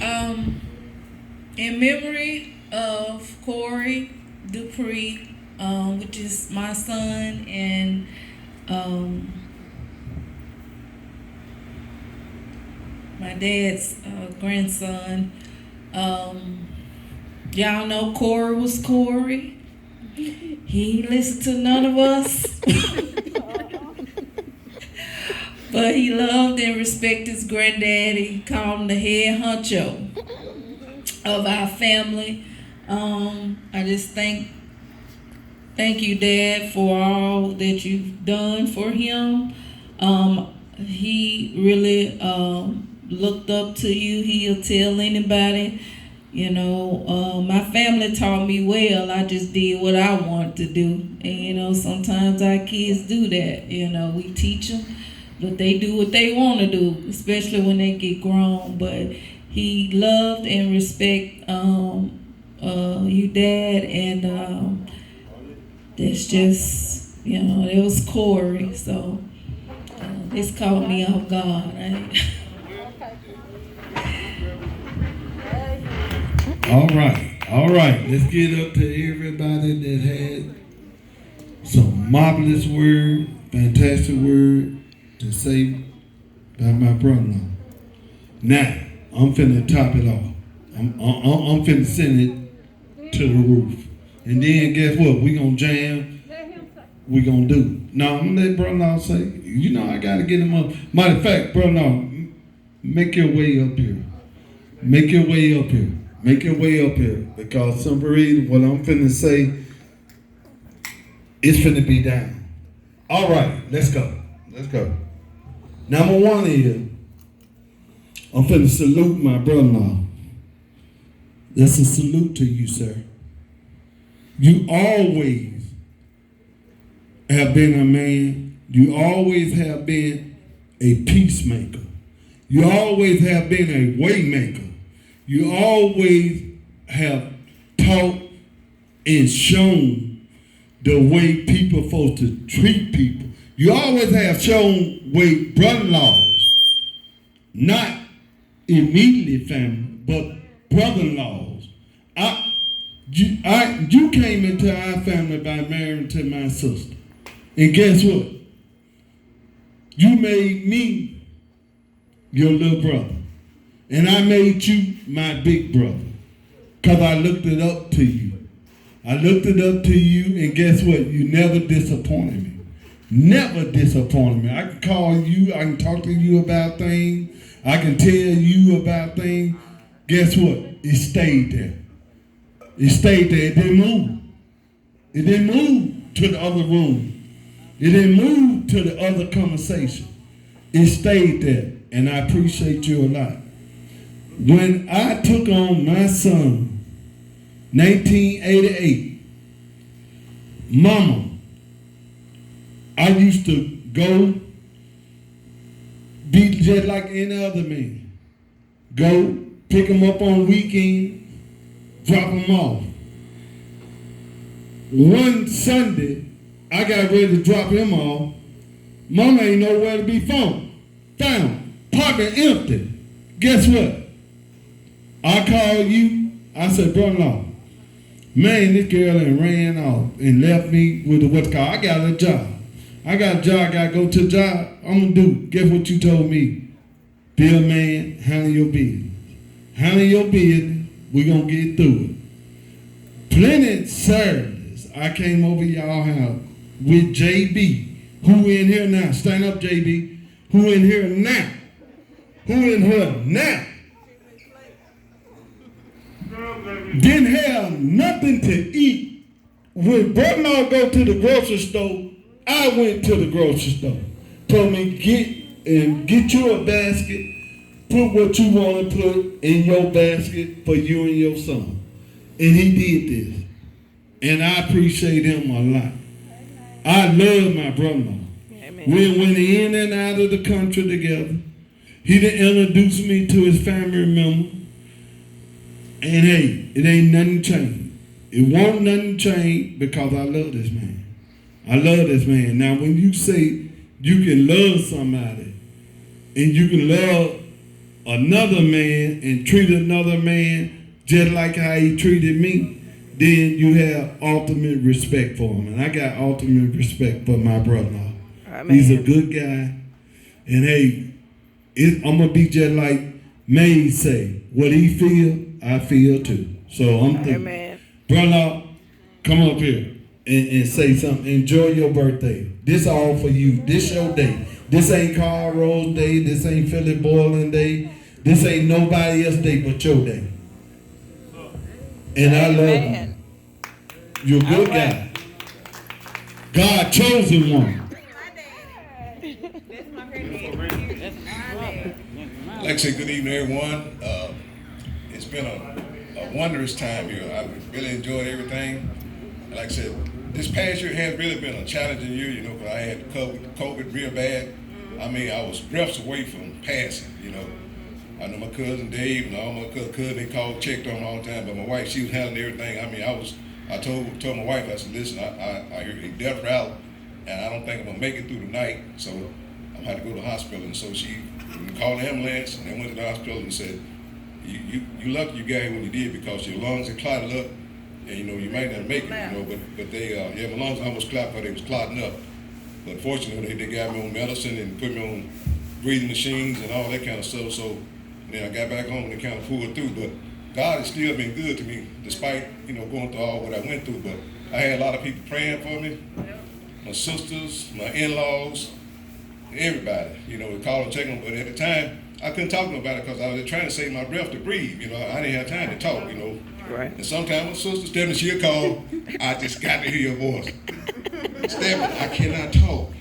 Um, in memory of Korey Dupree, which is my son, and um, my dad's grandson. Um, y'all know Korey was Korey. He ain't listened to none of us. But he loved and respected his granddaddy, called him the head honcho of our family. I just thank you, Dad, for all that you've done for him. He really looked up to you. He'll tell anybody. My family taught me well. I just did what I wanted to do. And, sometimes our kids do that. We teach them, but they do what they want to do, especially when they get grown. But he loved and respect you, Dad, and that's just, it was Korey. So this caught me off guard. Right? All right. Let's get up to everybody that had some marvelous word, fantastic word to say about my brother-in-law. Now, I'm finna top it off. I'm finna send it to the roof. And then guess what? We gonna jam. We gonna do. Now, I'm gonna let brother-in-law say, I gotta get him up. Matter of fact, brother-in-law, make your way up here. Make your way up here. Make your way up here. Because some reason, what I'm finna say, it's finna be down. All right, let's go. Let's go. Number one is, I'm finna salute my brother-in-law. That's a salute to you, sir. You always have been a man. You always have been a peacemaker. You always have been a way maker. You always have taught and shown the way people supposed to treat people. You always have shown way brother-in-laws, not immediately family, but brother-in-laws. You came into our family by marrying to my sister. And guess what? You made me your little brother. And I made you my big brother. Because I looked it up to you. I looked it up to you, and guess what? You never disappointed me. Never disappointed me. I can call you, I can talk to you about things, I can tell you about things. Guess what? It stayed there. It stayed there. It didn't move. It didn't move to the other room. It didn't move to the other conversation. It stayed there, and I appreciate you a lot. When I took on my son, 1988, Mama, I used to go be just like any other man. Go pick him up on weekend, drop him off. One Sunday, I got ready to drop him off. Mama ain't nowhere to be found. Parking empty. Guess what? I called you. I said, brother-in-law, man, this girl done ran off and left me with what's called, I got a job. I got a job, I got to go to a job. I'm going to do. Guess what you told me? Be a man, handle your business. Handle your business, we going to get through it. Plenty Saturdays, I came over y'all house with JB. Who in here now? Stand up, JB. Who in here now? Who in here now? Didn't have nothing to eat. When brother-in-law go to the grocery store, I went to the grocery store. Told me, get you a basket, put what you want to put in your basket for you and your son. And he did this. And I appreciate him a lot. I love my brother-in-law. We went in and out of the country together. He done introduced me to his family member. And hey, it ain't nothing changed. It won't nothing change because I love this man. I love this man. Now, when you say you can love somebody and you can love another man and treat another man just like how he treated me, then you have ultimate respect for him. And I got ultimate respect for my brother-in-law. He's a good guy. And hey, I'm going to be just like May say. What he feel, I feel too. So I'm thinking, brother, come up here and say something. Enjoy your birthday. This all for you. This your day. This ain't Carl Rose Day. This ain't Philip Boyland Day. This ain't nobody else's day but your day. And I love you. You're a good guy. God chosen one. I'd like to say good evening, everyone. It's been a wondrous time here. I really enjoyed everything. Like I said, this past year has really been a challenging year, because I had COVID real bad. I mean, I was breaths away from passing, I know my cousin Dave and all my cousins, they called, checked on me all the time, but my wife, she was handling everything. I mean, I told my wife, I said, listen, I hear a death route, and I don't think I'm gonna make it through the night, so I'm gonna have to go to the hospital. And so she called the ambulance, and they went to the hospital and said, you lucky you got here when you did, because your lungs are clotted up, and you might not make it, but they, my lungs almost clotted, but they was clotting up. But fortunately, they got me on medicine and put me on breathing machines and all that kind of stuff. So then I got back home and they kind of pulled through. But God has still been good to me, despite going through all what I went through. But I had a lot of people praying for me, my sisters, my in-laws, everybody. We called and checked them. But at the time, I couldn't talk to nobody because I was trying to save my breath to breathe. I didn't have time to talk. Right. And sometimes my sister Stephanie, she'll call. I just got to hear your voice. Stephanie, I cannot talk.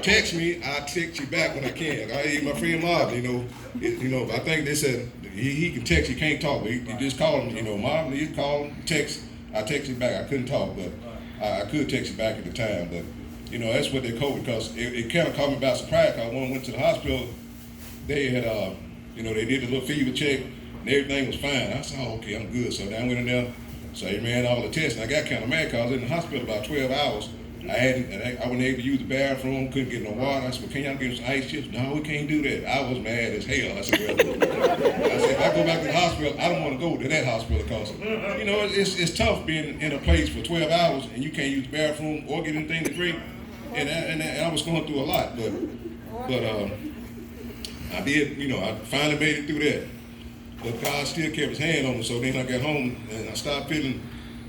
Text me, I'll text you back when I can. My friend Marvin, I think they said he can text, he can't talk, but he just called him, Marvin, you call him, text, I text you back. I couldn't talk, but I could text you back at the time. But, that's what they called, because it kind of caught me by surprise, because when I went to the hospital, they had, they did a little fever check, and everything was fine. I said, oh, okay, I'm good. So then I went in there, so they ran all the tests, and I got kind of mad because I was in the hospital about 12 hours. I wasn't able to use the bathroom, couldn't get no water. I said, well, can y'all give us some ice chips? No, we can't do that. I was mad as hell. I said, if I go back to the hospital, I don't want to go to that hospital because, it's tough being in a place for 12 hours and you can't use the bathroom or get anything to drink. And I was going through a lot, but I did, I finally made it through that. But God still kept his hand on me. So then I got home and I started feeling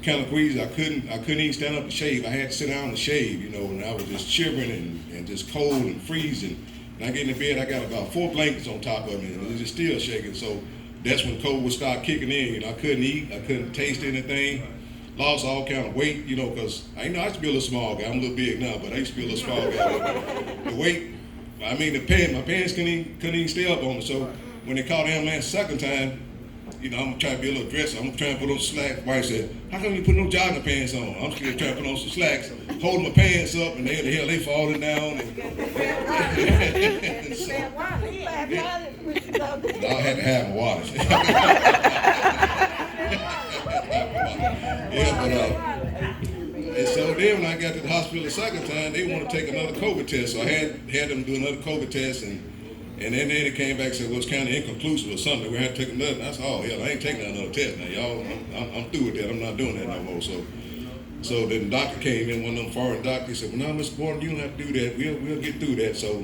kind of queasy. I couldn't even stand up and shave. I had to sit down and shave, and I was just shivering and just cold and freezing. And I get in the bed, I got about 4 blankets on top of me, and it was just still shaking. So that's when cold would start kicking in. I couldn't eat, I couldn't taste anything. Lost all kind of weight, because I used to be a little small guy. I'm a little big now, but I used to be a little small guy. The weight, my pants couldn't even stay up on me. So when they called the ambulance the second time, I'm trying to be a little dressy. I'm trying to put on slacks. Wife said, how come you put no jogging pants on? I'm still trying to put on some slacks, holding my pants up, and they falling down. And so, I had to have my water. And so then when I got to the hospital the second time, they wanted to take another COVID test. So I had them do another COVID test, and then they came back and said, well, it's kind of inconclusive or something. We had to take another. And I said, oh, hell, I ain't taking another test now, y'all. I'm through with that. I'm not doing that no more. So then the doctor came in, one of them foreign doctors, said, well, no, Mr. Gordon, you don't have to do that. We'll get through that. So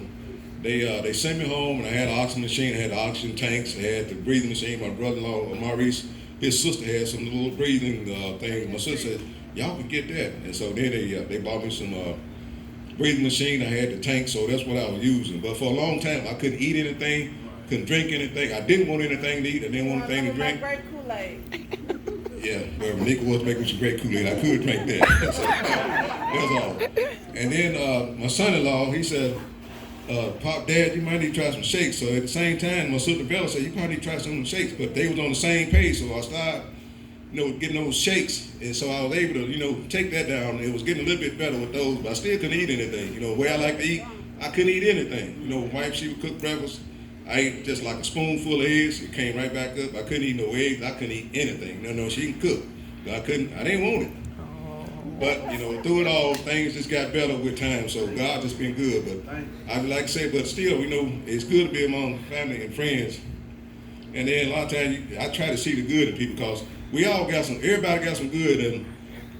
they sent me home, and I had an oxygen machine. I had the oxygen tanks. I had the breathing machine. My brother-in-law, Maurice, his sister had some little breathing things. My sister said, y'all can get that. And so then they bought me some breathing machine. I had the tank, so that's what I was using. But for a long time, I couldn't eat anything, couldn't drink anything. I didn't want anything to eat. I didn't want anything to drink. Great Kool-Aid. Yeah, well, Nika was making some great Kool-Aid. I could drink that. So, that's all. And then my son-in-law, he said, Pop, Dad, you might need to try some shakes. So at the same time, my sister Bella said, you probably need to try some of them shakes. But they was on the same page, so I started, getting those shakes. And so I was able to, take that down. It was getting a little bit better with those, but I still couldn't eat anything. The way I like to eat, I couldn't eat anything. My wife, she would cook breakfast. I ate just like a spoonful of eggs. It came right back up. I couldn't eat no eggs. I couldn't eat anything. No, she can cook. But I didn't want it. But, you know, through it all, things just got better with time. So God just been good. But I would like to say, but still, you know, it's good to be among family and friends. And then a lot of times, I try to see the good in people because everybody got some good.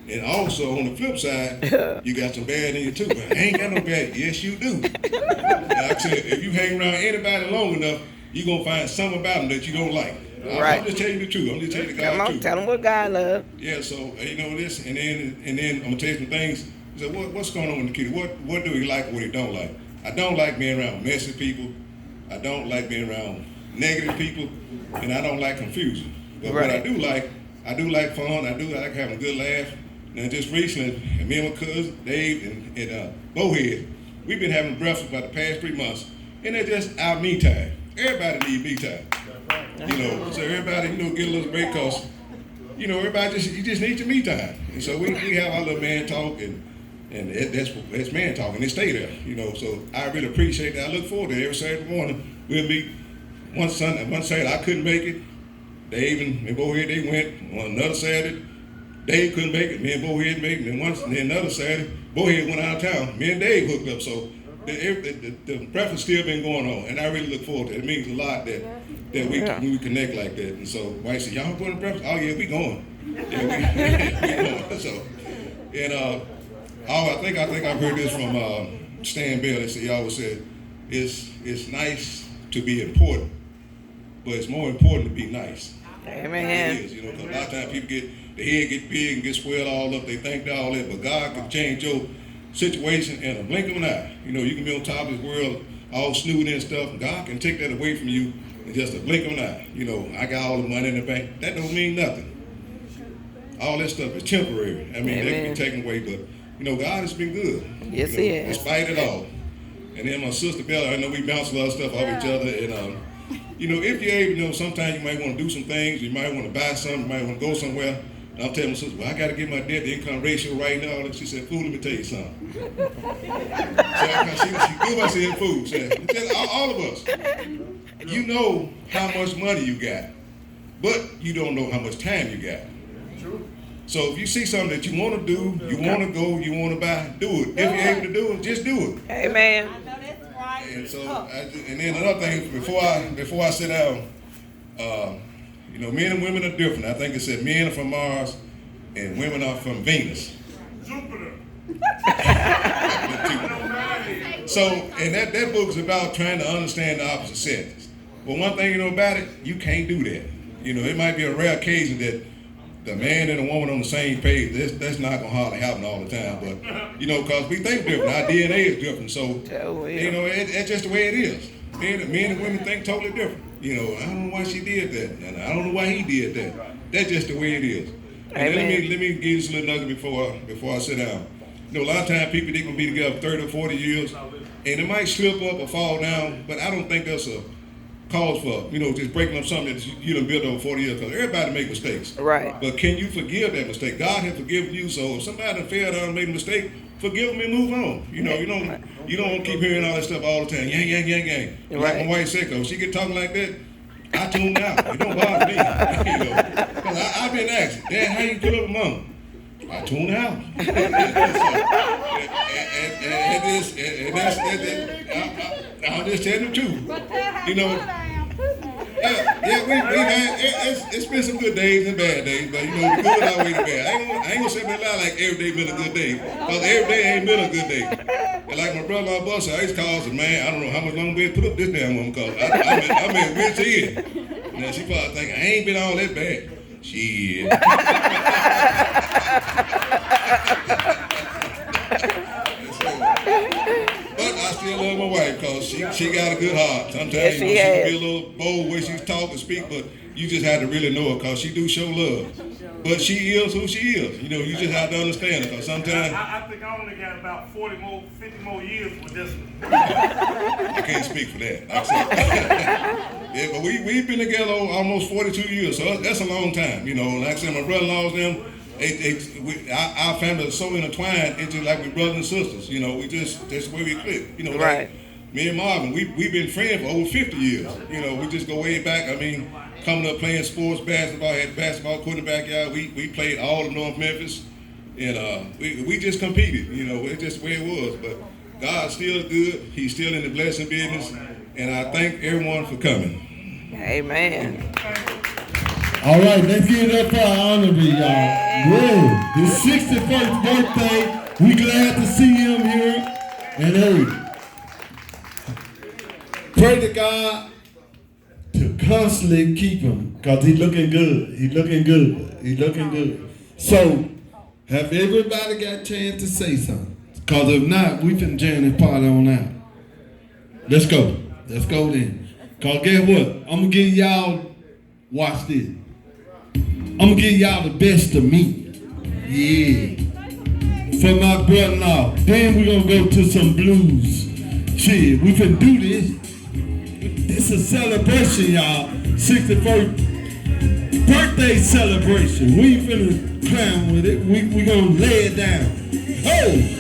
And also, on the flip side, you got some bad in you too. But I ain't got no bad. Yes, you do. Like I said, if you hang around anybody long enough, you're going to find something about them that you don't like. Right. I'm just telling you the truth. I'm just telling you the Come God's on, truth. tell them what God loves. Yeah, so, you know, this, and then I'm going to tell you some things. So what's going on with Nikita? What do he like and what he don't like? I don't like being around messy people. I don't like being around negative people. And I don't like confusion. But what I do like fun. I do like having a good laugh. Now, just recently, me and my cousin, Dave, and Boyland, we've been having breakfast about the past 3 months, and it's just our me time. Everybody needs me time. You know, so everybody, you know, get a little break because, you know, you just need your me time. And so we have our little man talk, and that's man talk, and they stay there, you know. So I really appreciate that. I look forward to it. Every Saturday morning. We'll meet one Saturday I couldn't make it. Dave and Boyland, they went on another Saturday. Dave couldn't make it. Me and Boyland made it. And then another Saturday, Boyland went out of town. Me and Dave hooked up. So the breakfast still been going on, and I really look forward to it. It means a lot that we connect like that. And so, wife said, "Y'all going to breakfast?" "Oh yeah, we going." Yeah, we going. So, and I think I've heard this from Stan Bell. They said he always said, "It's nice to be important, but it's more important to be nice." Amen. It is, you know, because a lot of times people the head get big and get swelled all up. They think they're all that, but God can change your situation in a blink of an eye. You know, you can be on top of this world all snooty and stuff, and God can take that away from you in just a blink of an eye. You know, I got all the money in the bank. That don't mean nothing. All that stuff is temporary. I mean, that can be taken away, but, you know, God has been good. Yes, you know, He has. Despite it all. And then my sister Bella, I know we bounce a lot of stuff off each other, and you know, if you're able, you know, sometimes you might want to do some things, you might want to buy something, you might want to go somewhere. And I'm telling my sister, well, I got to get my debt to income ratio right now. And she said, "Fool, let me tell you something." So she gave us in food. Said, all of us, you know how much money you got, but you don't know how much time you got. So if you see something that you want to do, you want to go, you want to buy, do it. If you're able to do it, just do it. Amen. And so, and then another thing, before I sit down, you know, men and women are different. I think it said men are from Mars and women are from Venus. Jupiter. So, and that book is about trying to understand the opposite sexes. But one thing you know about it, you can't do that. You know, it might be a rare occasion that the man and the woman on the same page, that's not going to hardly happen all the time. But, you know, because we think different. Our DNA is different. So, you know, it's just the way it is. Men and women think totally different. You know, I don't know why she did that. And I don't know why he did that. That's just the way it is. And let me give you this little nugget before I sit down. You know, a lot of times people, they can be together 30 or 40 years, and it might slip up or fall down, but I don't think that's a cause for, you know, just breaking up something that you done built over 40 years, because everybody make mistakes. Right. But can you forgive that mistake? God has forgiven you, so if somebody failed out and made a mistake, forgive them and move on. You know, you don't keep hearing all that stuff all the time. Yang, yang, yang, yang. Like my wife said, if she get talking like that, I tune out. It don't bother me. You know, because I've been asked, "Dad, how you put up a mom?" I tune out. I'm just telling the truth. You know. We've had, it's been some good days and bad days, but you know, the good outweigh the bad. I ain't gonna sit there and lie like every day been a good day, because every day ain't been a good day. And like my brother, my boss, I used to call and say, "Man, I don't know how much longer we put up this damn one, because I'm at wit's end." Now she probably think I ain't been all that bad. Shit. But I still love my wife because she got a good heart. Sometimes Yes, she can be a little bold when she talk and speak, but you just have to really know her because she do show love. But she is who she is. You know, you just have to understand her because sometimes I think I only got about 50 more years with this one. I can't speak for that. Yeah, but we've been together almost 42 years, so that's a long time. You know, like I said, my brother-in-laws, them, our family is so intertwined. It's just like we're brothers and sisters. You know, that's the way we click. You know, right. Like me and Marvin, we've been friends for over 50 years. You know, we just go way back. I mean, coming up playing sports, basketball, had basketball court in the backyard. We played all of North Memphis. And we just competed, you know, it's just the way it was. But God's still good. He's still in the blessing business. And I thank everyone for coming. Amen. All right, let's give it up for our honorary, y'all. Whoa, his 61st birthday. We glad to see him here. And hey, pray to God to constantly keep him, because he's looking good. He's looking good. He's looking good. So, have everybody got a chance to say something? Because if not, we can jam this party on out. Let's go. Let's go then. Because guess what? I'm going to give y'all, watch this. I'm going to give y'all the best of me. Yeah. For my brother-in-law. Then we're going to go to some blues. Shit, we can do this. It's a celebration, y'all. 61st birthday celebration. We ain't finna clown with it. We gonna lay it down. Oh!